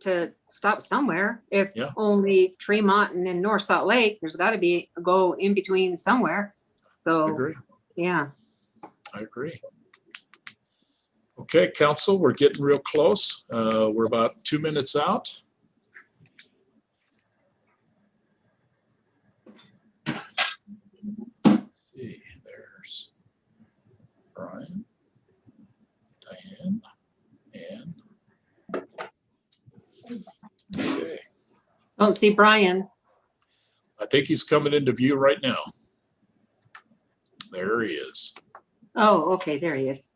to stop somewhere. If Yeah. only Tremont and then North Salt Lake, there's got to be a go in between somewhere. I So, agree. yeah. I agree. Okay, council, we're getting real close. We're about 2 minutes out. See, there's Brian, Diane, and okay. Don't see Brian. I think he's coming into view right now. There he is. Oh, okay, there he is.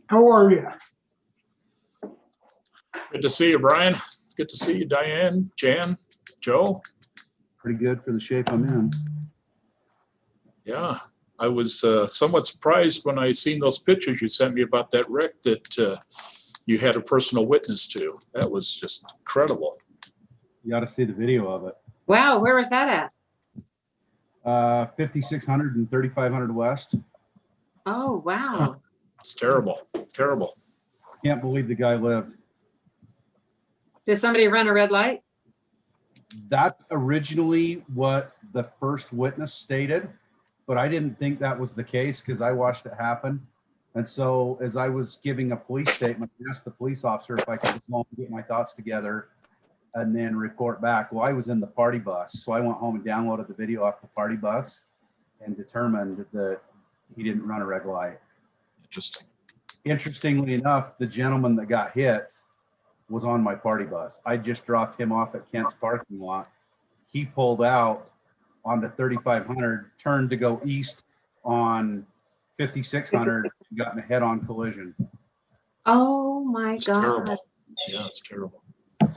How are you? Good to see you, Brian. Good to see you, Diane, Jan, Joe. Pretty good for the shape I'm in. Yeah, I was somewhat surprised when I seen those pictures you sent me about that wreck that you had a personal witness to. That was just incredible. You ought to see the video of it. Wow, where was that at? 5600 and 3500 West. Oh, wow. It's terrible, terrible. Can't believe the guy lived. Did somebody run a red light? That's originally what the first witness stated, but I didn't think that was the case because I watched it happen. And so as I was giving a police statement, I asked the police officer if I could just go home and get my thoughts together and then report back. Well, I was in the party bus, so I went home and downloaded the video off the party bus and determined that he didn't run a red light. Interesting. Interestingly enough, the gentleman that got hit was on my party bus. I just dropped him off at Kent's parking lot. He pulled out onto 3500, turned to go east on 5600, got in a head-on collision. Oh my It's God. terrible. Yeah, it's terrible.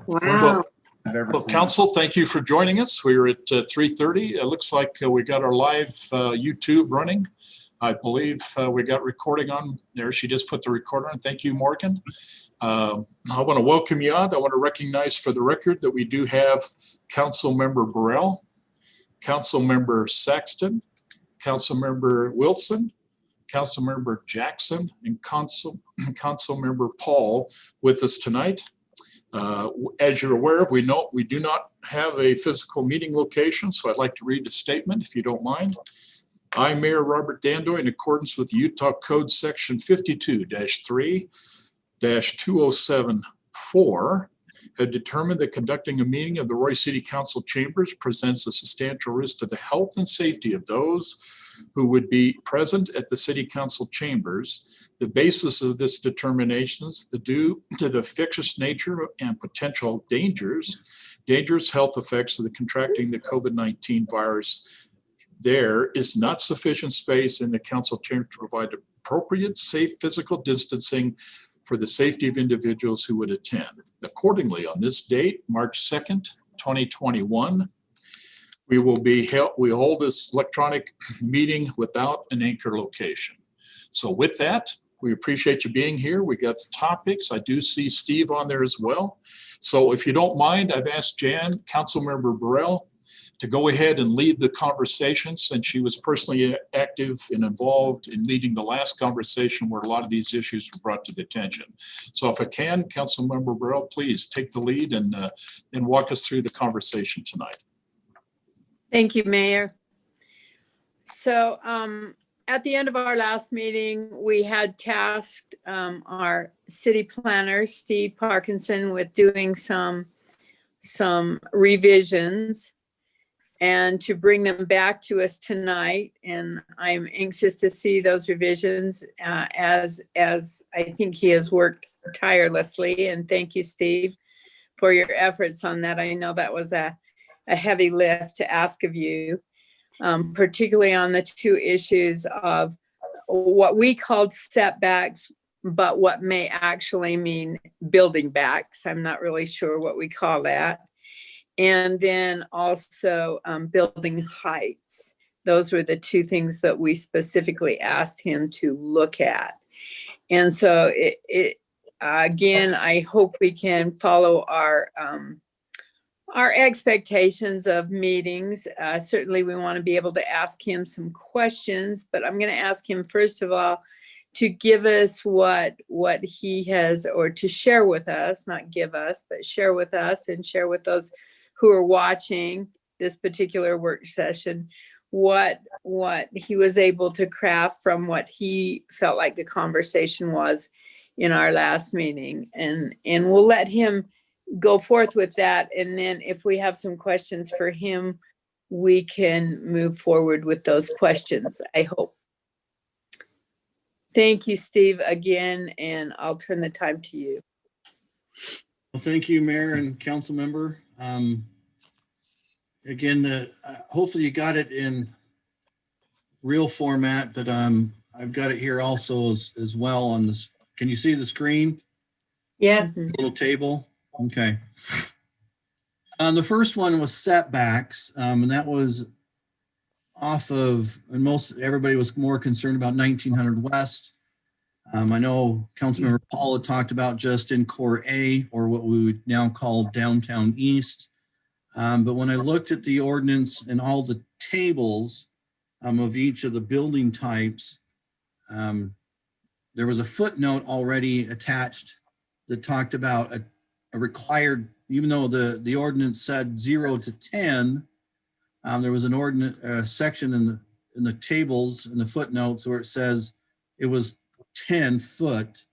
Wow. I've ever Well, seen. council, thank you for joining us. We were at 3:30. It looks like we got our live YouTube running. I believe we got recording on there. She just put the recorder on. Thank you, Morgan. I want to welcome you on. I want to recognize for the record that we do have Council Member Burrell, Council Member Saxton, Council Member Wilson, Council Member Jackson, and Council Member Paul with us tonight. As you're aware of, we do not have a physical meeting location, so I'd like to read a statement if you don't mind. I, Mayor Robert Dandoy, in accordance with Utah Code Section 52-3-2074, have determined that conducting a meeting of the Roy City Council chambers presents a substantial risk to the health and safety of those who would be present at the City Council chambers. The basis of this determination is due to the infectious nature and potential dangerous health effects of the contracting the COVID-19 virus. There is not sufficient space in the council chamber to provide appropriate, safe physical distancing for the safety of individuals who would attend. Accordingly, on this date, March 2nd, 2021, we hold this electronic meeting without an anchor location. So with that, we appreciate you being here. We got the topics. I do see Steve on there as well. So if you don't mind, I've asked Jan, Councilmember Burrell, to go ahead and lead the conversation since she was personally active and involved in leading the last conversation where a lot of these issues were brought to the attention. So if I can, Councilmember Burrell, please take the lead and walk us through the conversation tonight. Thank you, Mayor. So at the end of our last meeting, we had tasked our city planner, Steve Parkinson, with doing some revisions and to bring them back to us tonight. And I'm anxious to see those revisions as I think he has worked tirelessly. And thank you, Steve, for your efforts on that. I know that was a heavy lift to ask of you, particularly on the two issues of what we called setbacks, but what may actually mean building backs. I'm not really sure what we call that. And then also building heights. Those were the two things that we specifically asked him to look at. And so again, I hope we can follow our expectations of meetings. Certainly, we want to be able to ask him some questions, but I'm going to ask him first of all to give us what he has, or to share with us, not give us, but share with us and share with those who are watching this particular work session, what he was able to craft from what he felt like the conversation was in our last meeting. And we'll let him go forth with that. And then if we have some questions for him, we can move forward with those questions, I hope. Thank you, Steve, again, and I'll turn the time to you. Well, thank you, Mayor and Council Member. Again, hopefully you got it in real format, but I've got it here also as well on this. Can you see the screen? Yes. Mhm. Little table. Okay. The first one was setbacks, and that was off of, and everybody was more concerned about 1900 West. I know Councilmember Paul had talked about just in Core A, or what we would now call Downtown East. But when I looked at the ordinance and all the tables of each of the building types, there was a footnote already attached that talked about a required, even though the ordinance said 0 to 10, there was an ordinance section in the tables in the footnotes where it says it was 10 foot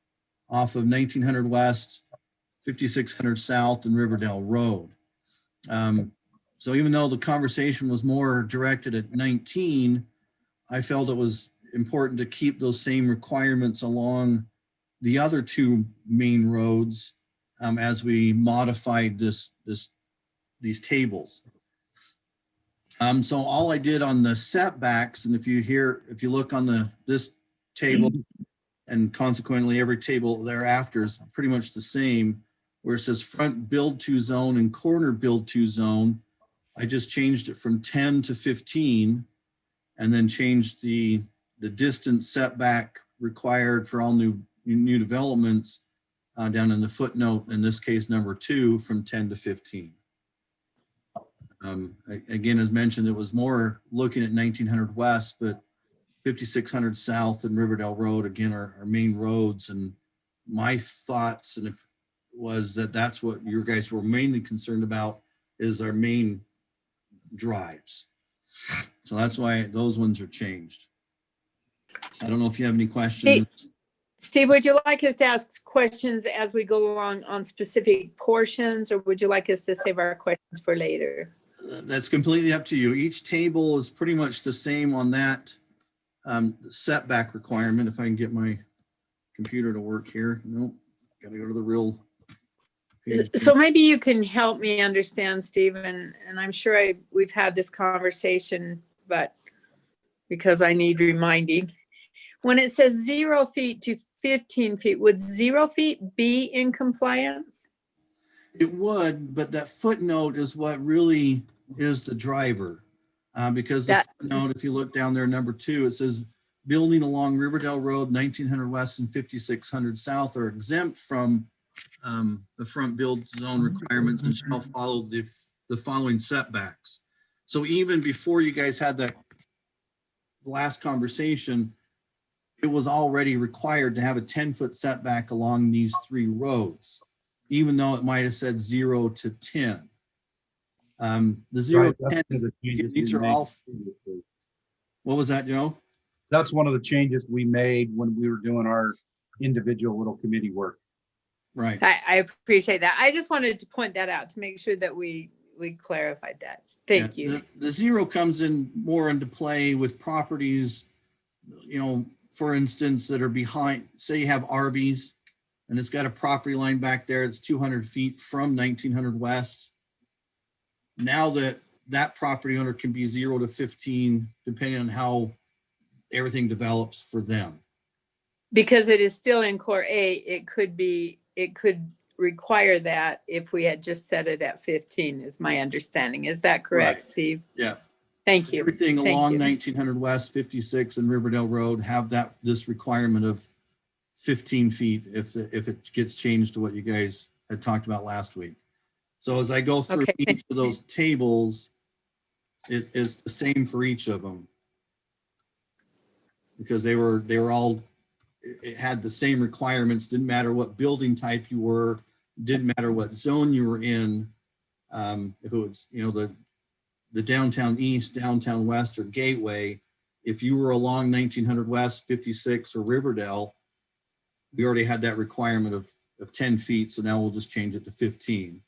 off of 1900 West, 5600 South, and Riverdale Road. So even though the conversation was more directed at 19, I felt it was important to keep those same requirements along the other two main roads as we modified these tables. So all I did on the setbacks, and if you look on this table, and consequently every table thereafter is pretty much the same, where it says front build to zone and corner build to zone, I just changed it from 10 to 15, and then changed the distance setback required for all new developments down in the footnote, in this case number 2, from 10 to 15. Again, as mentioned, it was more looking at 1900 West, but 5600 South and Riverdale Road, again, are main roads. And my thoughts was that that's what you guys were mainly concerned about, is our main drives. So that's why those ones are changed. I don't know if you have any questions. Steve, would you like us to ask questions as we go along on specific portions, or would you like us to save our questions for later? That's completely up to you. Each table is pretty much the same on that setback requirement. If I can get my computer to work here. Nope, gotta go to the real page. So maybe you can help me understand, Steve, and I'm sure we've had this conversation, but because I need reminding. When it says 0 feet to 15 feet, would 0 feet be in compliance? It would, but that footnote is what really is the driver. Because the footnote, if you look down there, number 2, it says building along Riverdale Road, 1900 West and 5600 South are exempt from the front build zone requirements and shall follow the following setbacks. So even before you guys had that last conversation, it was already required to have a 10-foot setback along these 3 roads, even though it might have said 0 to 10. The 0 to 10, these are all. What was that, Joe? That's one of the changes we made when we were doing our individual little committee work. Right. I appreciate that. I just wanted to point that out to make sure that we clarified that. Thank you. The 0 comes in more into play with properties, for instance, that are behind, say you have Arby's and it's got a property line back there. It's 200 feet from 1900 West. Now that property owner can be 0 to 15, depending on how everything develops for them. Because it is still in Core A, it could require that if we had just set it at 15, is my understanding. Is that correct, Right. Steve? Yeah. Thank you. Everything Thank along you. 1900 West, 56 and Riverdale Road have this requirement of 15 feet if it gets changed to what you guys had talked about last week. So as I go through Okay, thank each of those tables, it is the same for each of them. Because they were all, it had the same requirements, didn't matter what building type you were, didn't matter what zone you were in. If it was, the downtown east, downtown west, or gateway, if you were along 1900 West, 56, or Riverdale, we already had that requirement of 10 feet. So now we'll just change it to 15.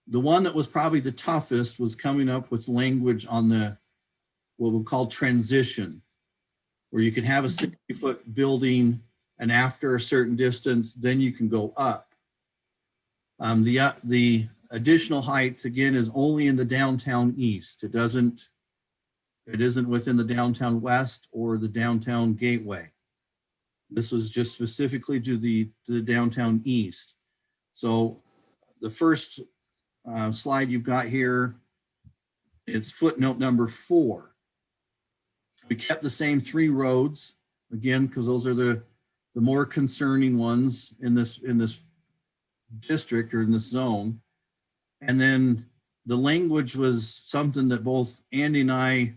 The one that was probably the toughest was coming up with language on the, what we'll call transition, where you can have a 60-foot building and after a certain distance, then you can go up. The additional height, again, is only in the downtown east. It isn't within the downtown west or the downtown gateway. This was just specifically to the downtown east. So the first slide you've got here, it's footnote number 4. We kept the same 3 roads, again, because those are the more concerning ones in this district or in this zone. And then the language was something that both Andy and I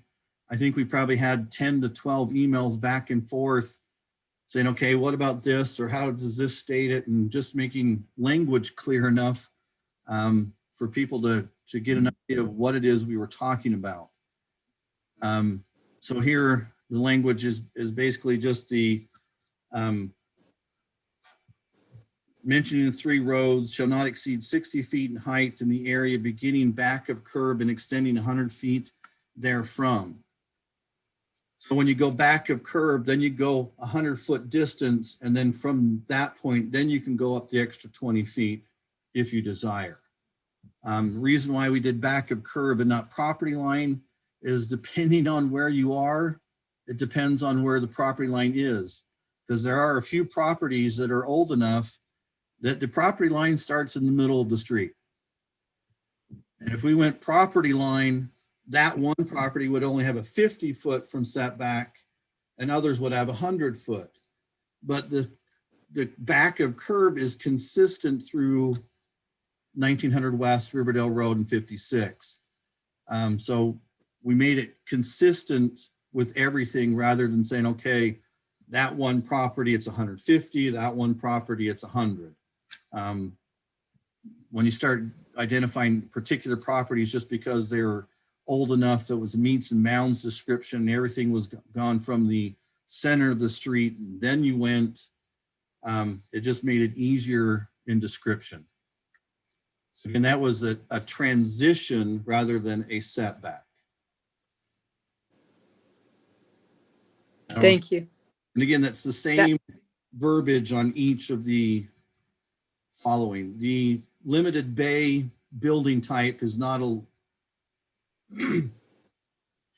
think we probably had 10 to 12 emails back and forth saying, okay, what about this? Or how does this state it? And just making language clear enough for people to get an idea of what it is we were talking about. So here, the language is basically just the mentioning the 3 roads shall not exceed 60 feet in height in the area beginning back of curb and extending 100 feet therefrom. So when you go back of curb, then you go 100-foot distance. And then from that point, then you can go up the extra 20 feet if you desire. Reason why we did back of curb and not property line is depending on where you are, it depends on where the property line is. Because there are a few properties that are old enough that the property line starts in the middle of the street. And if we went property line, that one property would only have a 50-foot from setback and others would have 100-foot. But the back of curb is consistent through 1900 West, Riverdale Road, and 56. So we made it consistent with everything rather than saying, okay, that one property, it's 150, that one property, it's 100. When you start identifying particular properties just because they're old enough that was meets and mounds description, and everything was gone from the center of the street, and then you went, it just made it easier in description. So, and that was a transition rather than a setback. Thank you. And again, that's the same verbiage on each of the following. The limited bay building type is not a,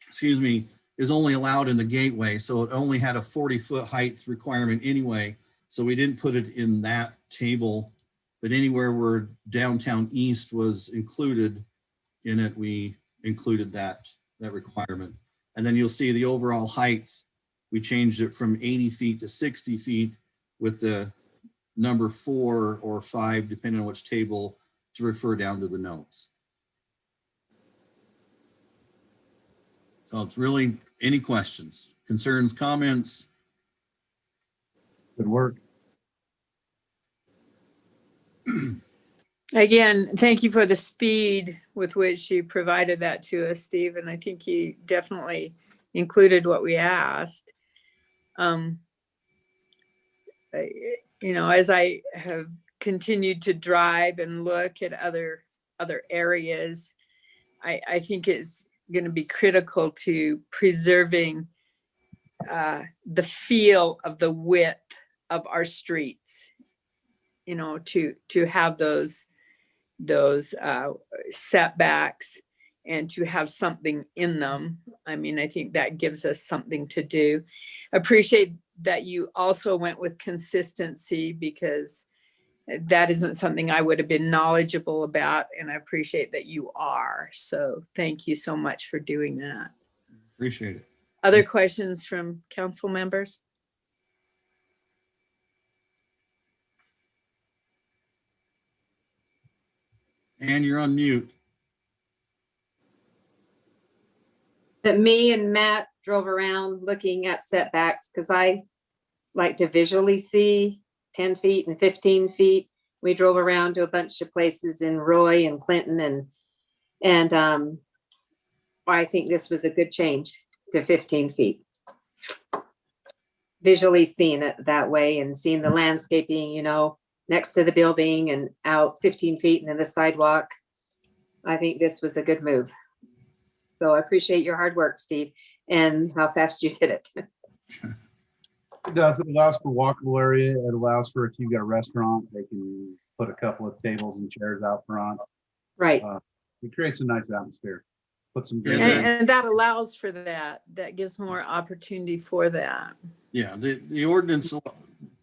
excuse me, is only allowed in the gateway. So it only had a 40-foot height requirement anyway. So we didn't put it in that table, but anywhere where downtown east was included in it, we included that requirement. And then you'll see the overall height, we changed it from 80 feet to 60 feet with the number 4 or 5, depending on which table, to refer down to the notes. So it's really any questions, concerns, comments? Good work. Again, thank you for the speed with which you provided that to us, Steve. And I think you definitely included what we asked. As I have continued to drive and look at other areas, I think it's going to be critical to preserving the feel of the width of our streets, to have those setbacks and to have something in them. I mean, I think that gives us something to do. Appreciate that you also went with consistency, because that isn't something I would have been knowledgeable about, and I appreciate that you are. So thank you so much for doing that. Appreciate it. Other questions from council members? And you're on mute. But me and Matt drove around looking at setbacks because I like to visually see 10 feet and 15 feet. We drove around to a bunch of places in Roy and Clinton and I think this was a good change to 15 feet. Visually seeing it that way and seeing the landscaping, you know, next to the building and out 15 feet and then the sidewalk. I think this was a good move. So I appreciate your hard work, Steve, and how fast you did it. It does. It allows for walkable area. It allows for, if you've got a restaurant, they can put a couple of tables and chairs out front. Right. It creates a nice atmosphere. Put some Yeah, green. And that allows for that. That gives more opportunity for that. Yeah, the ordinance,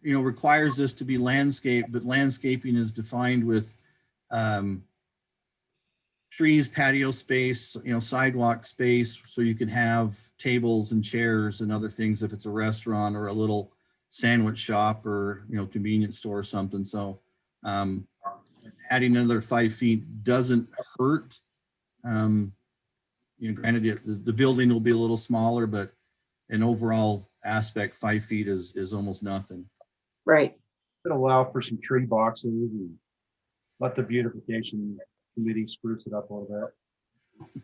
you know, requires this to be landscape, but landscaping is defined with trees, patio space, you know, sidewalk space, so you can have tables and chairs and other things if it's a restaurant or a little sandwich shop or, you know, convenience store or something. So adding another 5 feet doesn't hurt. You know, granted, the building will be a little smaller, but an overall aspect, 5 feet is almost nothing. Right. It allow for some tree boxes and let the beautification committee spruce it up a little bit.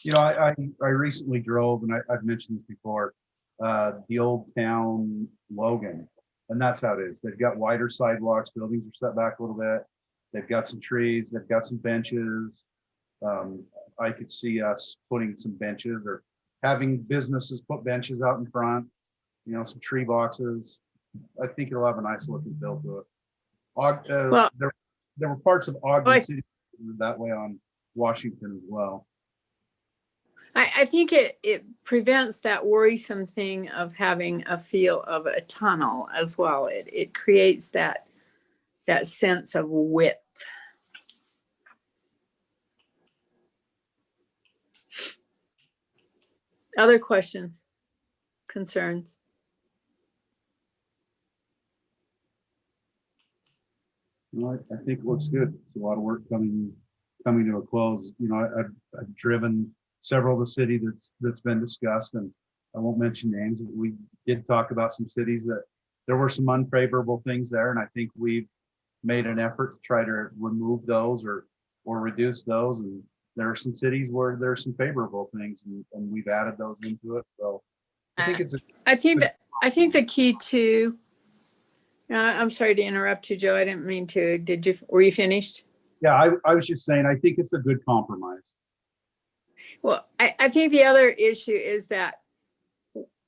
You know, I recently drove, and I've mentioned this before, the Old Town Logan, and that's how it is. They've got wider sidewalks, buildings are set back a little bit. They've got some trees, they've got some benches. I could see us putting some benches or having businesses put benches out in front, you know, some tree boxes. I think it'll have a nice looking build to it. Well- There were parts of Ogden Well, City that way on Washington as well. I think it prevents that worrisome thing of having a feel of a tunnel as well. It creates that sense of width. Other questions, concerns? You know, I think it looks good. It's a lot of work coming to a close. You know, I've driven several of the city that's been discussed, and I won't mention names, but we did talk about some cities that there were some unfavorable things there, and I think we've made an effort to try to remove those or reduce those. And there are some cities where there are some favorable things, and we've added those into it. So I think it's I think the key to, I'm sorry to interrupt you, Joe. I didn't mean to. Were you finished? yeah, I was just saying, I think it's a good compromise. Well, I think the other issue is that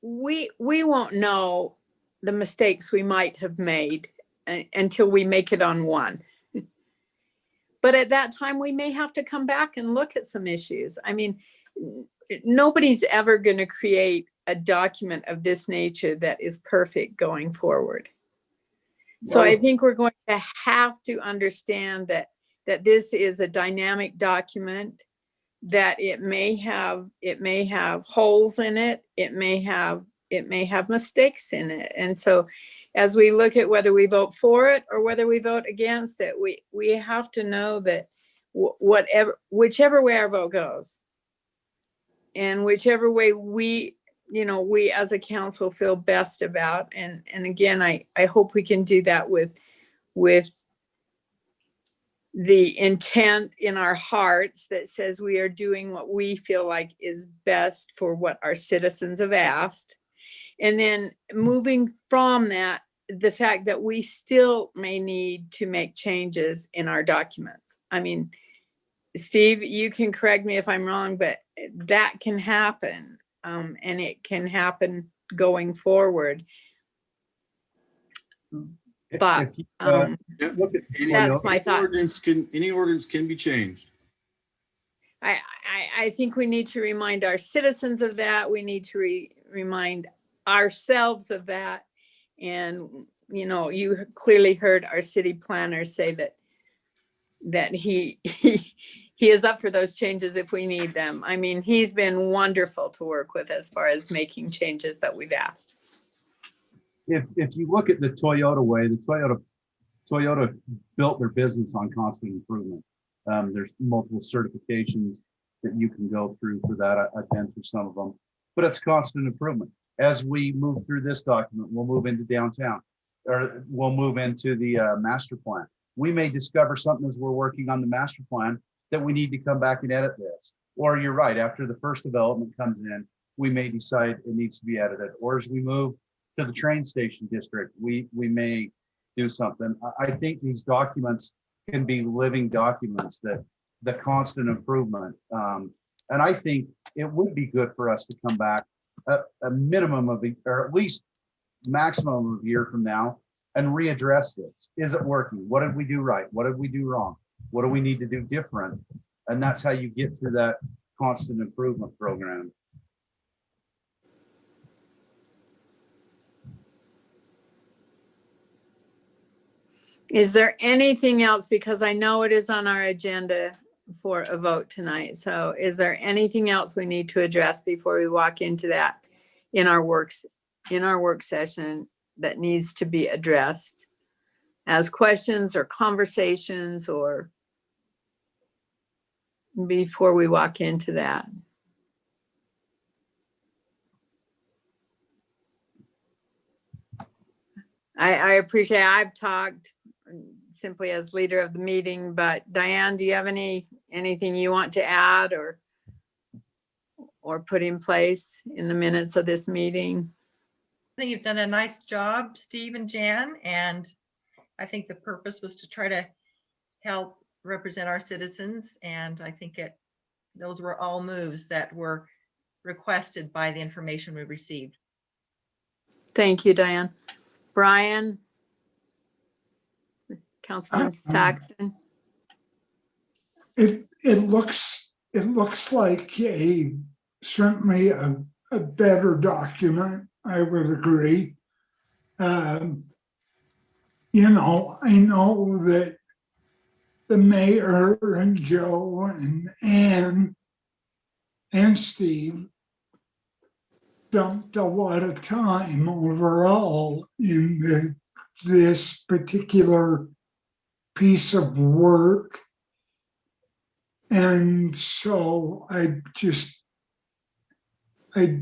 we won't know the mistakes we might have made until we make it on one. But at that time, we may have to come back and look at some issues. I mean, nobody's ever going to create a document of this nature that is perfect going forward. So I think we're going to have to understand that this is a dynamic document, that it may have holes in it. It may have mistakes in it. And so as we look at whether we vote for it or whether we vote against it, we have to know that whichever way our vote goes, and whichever way we as a council feel best about. And again, I hope we can do that with the intent in our hearts that says we are doing what we feel like is best for what our citizens have asked. And then moving from that, the fact that we still may need to make changes in our documents. I mean, Steve, you can correct me if I'm wrong, but that can happen. And it can happen going forward. But If you, Yep. look at that's my thought. Any ordinance can be changed. I think we need to remind our citizens of that. We need to remind ourselves of that. And, you know, you clearly heard our city planner say that he is up for those changes if we need them. I mean, he's been wonderful to work with as far as making changes that we've asked. if you look at the Toyota way, Toyota built their business on constant improvement. There's multiple certifications that you can go through for that. I've been through some of them, but it's constant improvement. As we move through this document, we'll move into downtown, or we'll move into the master plan. We may discover something as we're working on the master plan that we need to come back and edit this. Or you're right, after the first development comes in, we may decide it needs to be edited. Or as we move to the train station district, we may do something. I think these documents can be living documents, that the constant improvement. And I think it would be good for us to come back a minimum of, or at least maximum of a year from now and readdress this. Is it working? What did we do right? What did we do wrong? What do we need to do different? And that's how you get through that constant improvement program. Is there anything else? Because I know it is on our agenda for a vote tonight. So is there anything else we need to address before we walk into that in our work session that needs to be addressed as questions or conversations, or before we walk into that? I appreciate, I've talked simply as leader of the meeting, but Diane, do you have anything you want to add or put in place in the minutes of this meeting? I think you've done a nice job, Steve and Jan, and I think the purpose was to try to help represent our citizens, and I think those were all moves that were requested by the information we received. Thank you, Diane. Brian? Councilman Saxton? It looks like certainly a better document. I would agree. I know that the mayor and Joe and Ann and Steve dumped a lot of time overall in this particular piece of work. And so I'd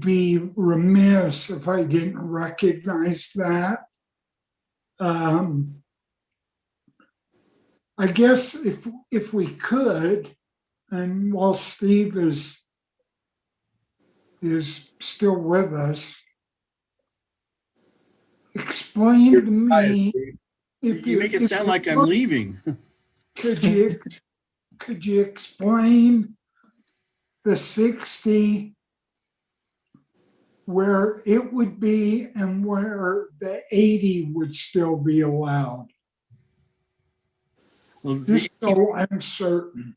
be remiss if I didn't recognize that. I guess if we could, and while Steve is still with us, explain to me. You make it sound like I'm leaving. Could you explain the 60 where it would be and where the 80 would still be allowed? Well, Just so I'm certain.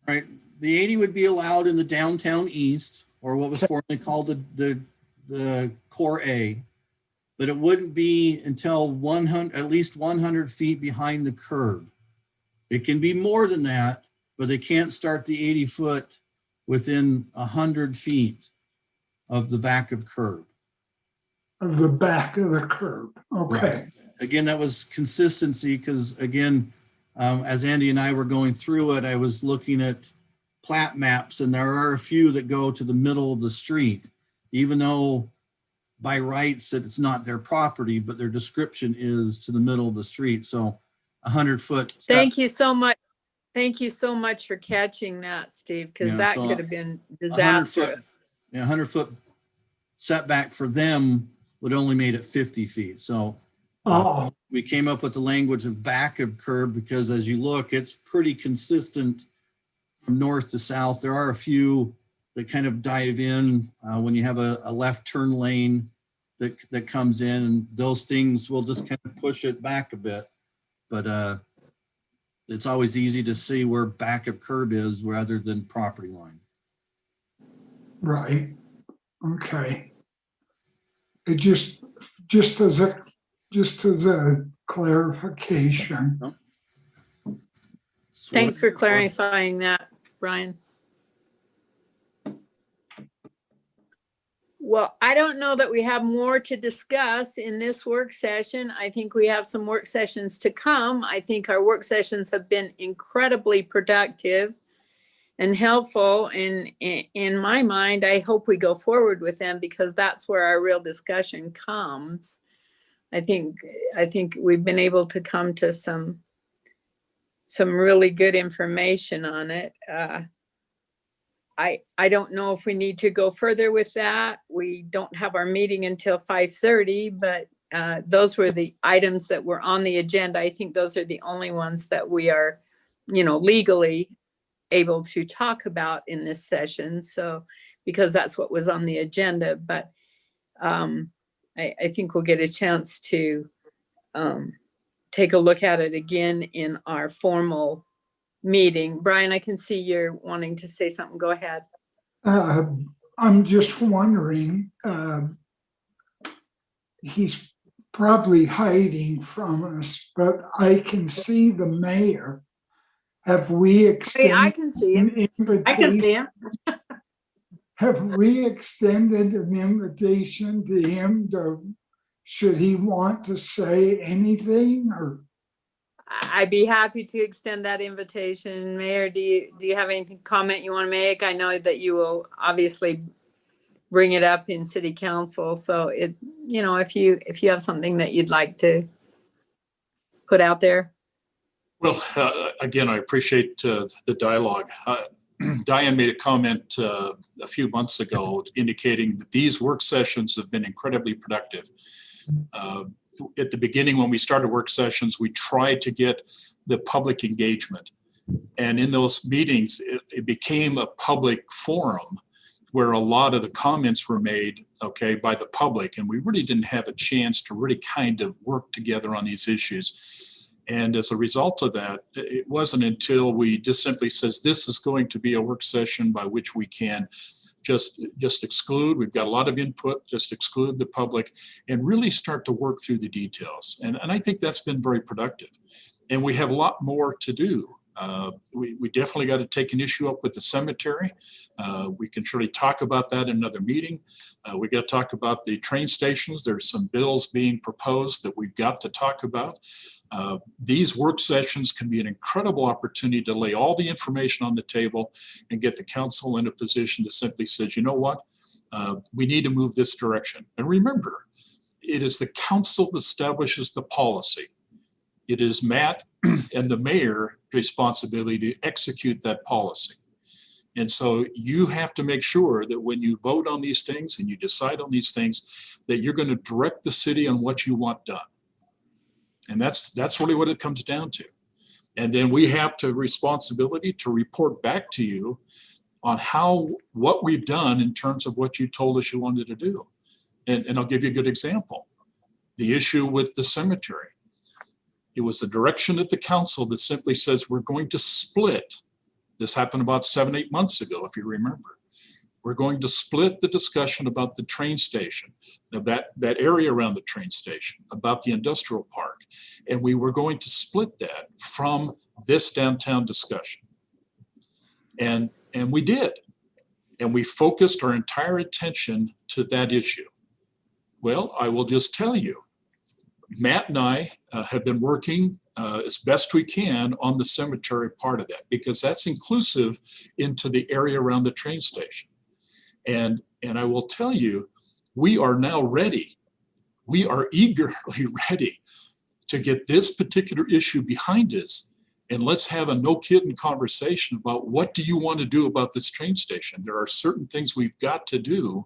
right, the 80 would be allowed in the downtown east, or what was formerly called the core A, but it wouldn't be until at least 100 feet behind the curb. It can be more than that, but they can't start the 80 foot within 100 feet of the back of curb. Of the back of the curb. Okay. Right. Again, that was consistency because, again, as Andy and I were going through it, I was looking at plat maps, and there are a few that go to the middle of the street, even though by rights that it's not their property, but their description is to the middle of the street. So 100 foot. Thank you so much. Thank you so much for catching that, Steve, because Yeah, that so could have been 100 foot. disastrous. 100 foot setback for them would only made it 50 feet. So we came up with the language of back of curb because as you look, it's pretty consistent from north to south. There are a few that kind of dive in when you have a left turn lane that comes in, and those things will just kind of push it back a bit. But it's always easy to see where back of curb is rather than property line. Right. Okay. It just as a clarification. Thanks for clarifying that, Brian. Well, I don't know that we have more to discuss in this work session. I think we have some work sessions to come. I think our work sessions have been incredibly productive and helpful. And in my mind, I hope we go forward with them because that's where our real discussion comes. I think we've been able to come to some really good information on it. I don't know if we need to go further with that. We don't have our meeting until 5:30, but those were the items that were on the agenda. I think those are the only ones that we are, legally able to talk about in this session. So, because that's what was on the agenda, but I think we'll get a chance to take a look at it again in our formal meeting. Brian, I can see you're wanting to say something. Go ahead. I'm just wondering, he's probably hiding from us, but I can see the mayor. Have we Hey, I extended can see an him. I can invitation? see him. Have we extended an invitation to him should he want to say anything or? I'd be happy to extend that invitation. Mayor, do you have any comment you want to make? I know that you will obviously bring it up in city council. So if you have something that you'd like to put out there. Well, again, I appreciate the dialogue. Diane made a comment a few months ago indicating that these work sessions have been incredibly productive. At the beginning, when we started work sessions, we tried to get the public engagement. And in those meetings, it became a public forum where a lot of the comments were made, by the public. And we really didn't have a chance to really kind of work together on these issues. And as a result of that, it wasn't until we just simply says, this is going to be a work session by which we can just exclude, we've got a lot of input, just exclude the public and really start to work through the details. And I think that's been very productive. And we have a lot more to do. We definitely got to take an issue up with the cemetery. We can surely talk about that in another meeting. We got to talk about the train stations. There's some bills being proposed that we've got to talk about. These work sessions can be an incredible opportunity to lay all the information on the table and get the council in a position to simply say, you know what, we need to move this direction. And remember, it is the council that establishes the policy. It is Matt and the mayor's responsibility to execute that policy. And so you have to make sure that when you vote on these things and you decide on these things, that you're going to direct the city on what you want done. And that's really what it comes down to. And then we have the responsibility to report back to you on what we've done in terms of what you told us you wanted to do. And I'll give you a good example. The issue with the cemetery. It was the direction of the council that simply says we're going to split. This happened about 7-8 months ago, if you remember. We're going to split the discussion about the train station, that area around the train station, about the industrial park. And we were going to split that from this downtown discussion. And we did. And we focused our entire attention to that issue. Well, I will just tell you, Matt and I have been working as best we can on the cemetery part of that, because that's inclusive into the area around the train station. And I will tell you, we are now ready. We are eagerly ready to get this particular issue behind us. And let's have a no kidding conversation about what do you want to do about this train station? There are certain things we've got to do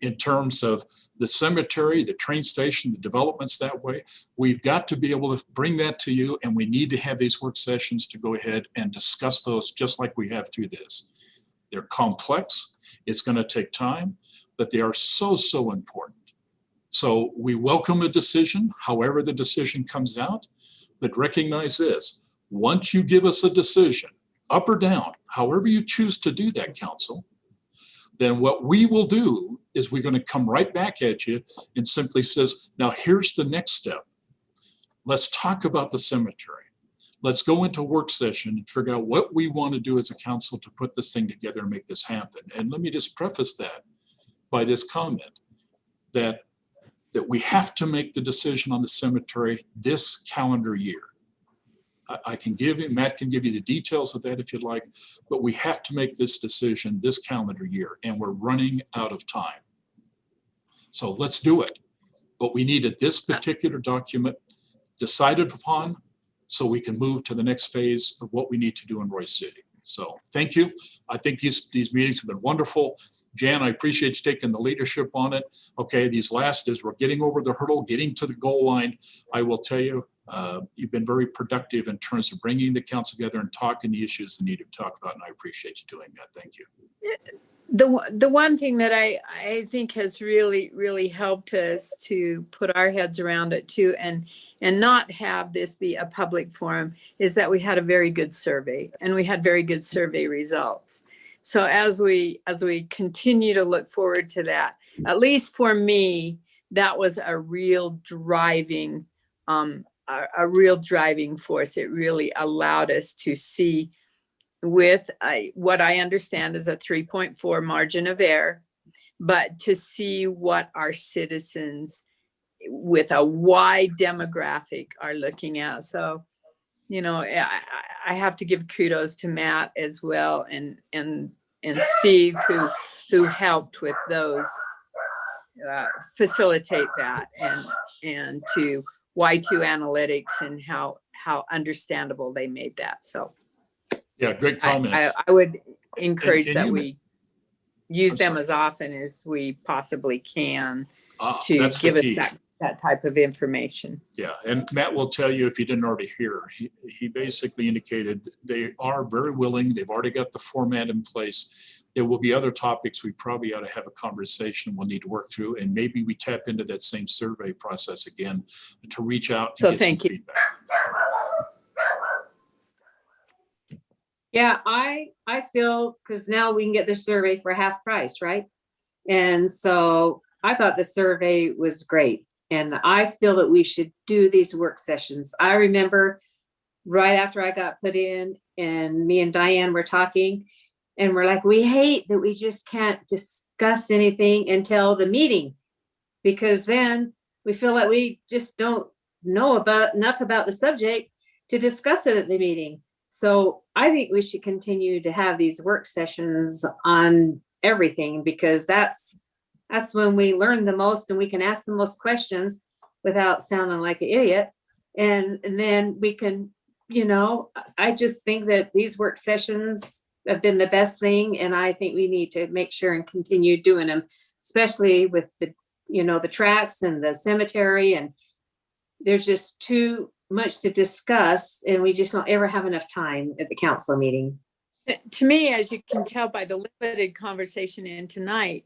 in terms of the cemetery, the train station, the developments that way. We've got to be able to bring that to you, and we need to have these work sessions to go ahead and discuss those just like we have through this. They're complex, it's going to take time, but they are so, so important. So we welcome a decision, however the decision comes out, but recognize this, once you give us a decision, up or down, however you choose to do that, council, then what we will do is we're going to come right back at you and simply says, now here's the next step. Let's talk about the cemetery. Let's go into a work session and figure out what we want to do as a council to put this thing together and make this happen. And let me just preface that. by this comment that we have to make the decision on the cemetery this calendar year. I can give you, Matt can give you the details of that if you'd like, but we have to make this decision this calendar year, and we're running out of time. So let's do it. But we needed this particular document decided upon so we can move to the next phase of what we need to do in Royce City. So thank you. I think these meetings have been wonderful. Jan, I appreciate you taking the leadership on it. Okay, these last, as we're getting over the hurdle, getting to the goal line, I will tell you, you've been very productive in terms of bringing the council together and talking the issues that need to be talked about, and I appreciate you doing that. Thank you. The one thing that I think has really helped us to put our heads around it too, and not have this be a public forum, is that we had a very good survey, and we had very good survey results. So as we continue to look forward to that, at least for me, that was a real driving force. It really allowed us to see, with what I understand is a 3.4 margin of error, but to see what our citizens with a wide demographic are looking at. So, you know, I have to give kudos to Matt as well, and Steve who helped with those, facilitate that, and to Y2 Analytics and how understandable they made that. So Yeah, great comments. I would encourage And that you- we use I'm them sorry. as often as we possibly can That's to the give us key. that type of information. Yeah, and Matt will tell you if you didn't already hear, he basically indicated they are very willing. They've already got the format in place. There will be other topics we probably ought to have a conversation we'll need to work through, and maybe we tap into that same survey process again to reach out So and get some thank you. feedback. Yeah, I feel, because now we can get the survey for half price, right? And so I thought the survey was great. And I feel that we should do these work sessions. I remember right after I got put in, and me and Diane were talking, and we're like, we hate that we just can't discuss anything until the meeting, because then we feel like we just don't know enough about the subject to discuss it at the meeting. So I think we should continue to have these work sessions on everything, because that's when we learn the most and we can ask the most questions without sounding like an idiot. And then we can, you know, I just think that these work sessions have been the best thing. And I think we need to make sure and continue doing them, especially with the, you know, the tracks and the cemetery. And there's just too much to discuss, and we just don't ever have enough time at the council meeting. To me, as you can tell by the limited conversation in tonight,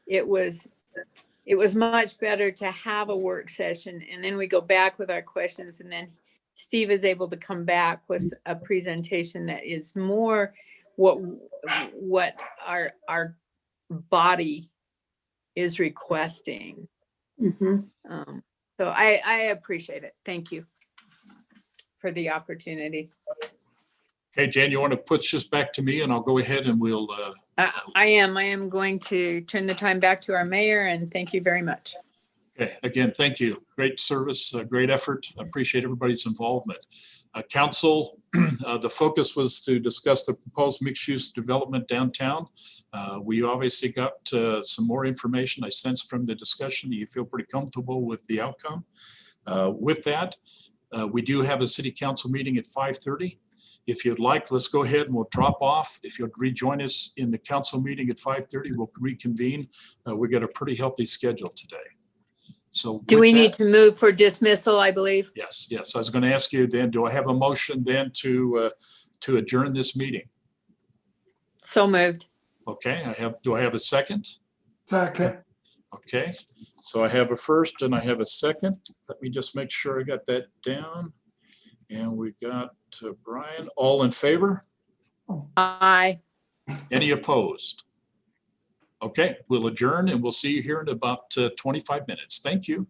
it was much better to have a work session, and then we go back with our questions, and then Steve is able to come back with a presentation that is more what our body is requesting. Mhm. So I appreciate it. Thank you for the opportunity. Okay, Jan, you want to put this back to me, and I'll go ahead and we'll, I am going to turn the time back to our mayor, and thank you very much. okay, again, thank you. Great service, great effort. Appreciate everybody's involvement. Council, the focus was to discuss the proposed mixed-use development downtown. We obviously got some more information. I sense from the discussion that you feel pretty comfortable with the outcome. With that, we do have a city council meeting at 5:30. If you'd like, let's go ahead and we'll drop off. If you'll rejoin us in the council meeting at 5:30, we'll reconvene. We got a pretty healthy schedule today. So Do with we need that- to move for dismissal, I believe? Yes, yes. I was going to ask you then, do I have a motion then to adjourn this meeting? So moved. Okay, do I have a second? Second, Okay, so I have a first and I have a second. Let me just make sure I got that down. And we got Brian, all in favor? Aye. Any opposed? Okay, we'll adjourn and we'll see you here in about 25 minutes. Thank you.